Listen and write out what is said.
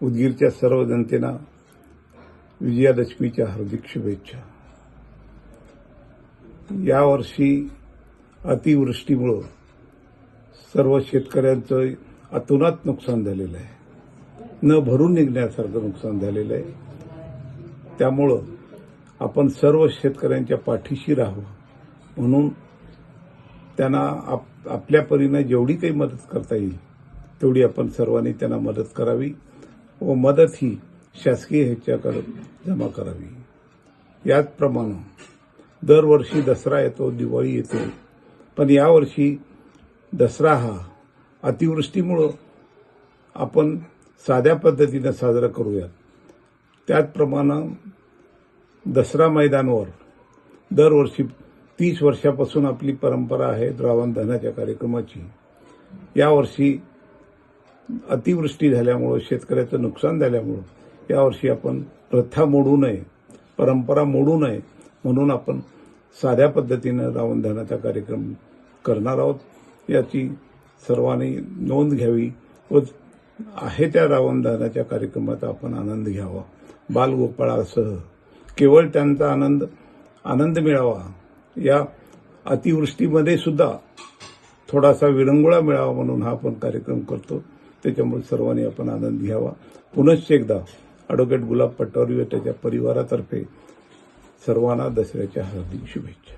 उदगीरच्या सर्व जनतेला विजयादशमीच्या हार्दिक शुभेच्छा। यावर्षी अतिवृष्टीमुळे सर्व शेतकऱ्यांचं अतोनात नुकसान झालेलं आहे, न भरून निघण्यासारखं नुकसान झालेलं आहे। त्यामुळं आपण सर्व शेतकऱ्यांच्या पाठीशी राहावं म्हणून त्यांना आपल्या परीने जेवढी काही मदत करता येईल तेवढी आपण सर्वांनी त्यांना मदत करावी व मदत ही शासकीय ह्याच्याकडे जमा करावी। याचप्रमाणे दरवर्षी दसरा येतो, दिवाळी येते, पण यावर्षी दसरा हा अतिवृष्टीमुळे आपण साध्या पद्धतीने साजरा करूया। त्याचप्रमाणे दसरा मैदानावर दरवर्षी 30 वर्षापासून आपली परंपरा आहे रावण दहनाच्या कार्यक्रमाची। यावर्षी अतिवृष्टी झाल्यामुळे शेतकऱ्याचं नुकसान झाल्यामुळे यावर्षी आपण प्रथा मोडू नये, परंपरा मोडू नये म्हणून आपण साध्या पद्धतीने रावण दहनाचा कार्यक्रम करणार आहोत। याची सर्वांनी नोंद घ्यावी व आहे त्या रावण दहनाच्या कार्यक्रमाचा आपण आनंद घ्यावा। बालगोपाळासह केवळ त्यांचा आनंद मिळावा, या अतिवृष्टीमध्ये सुद्धा थोडासा विरंगुळा मिळावा म्हणून हा आपण कार्यक्रम करतो। त्याच्यामुळे सर्वांनी आपण आनंद घ्यावा। पुनश्च एकदा ॲडव्होकेट गुलाब पटवारी व त्याच्या परिवारातर्फे सर्वांना दसऱ्याच्या हार्दिक शुभेच्छा।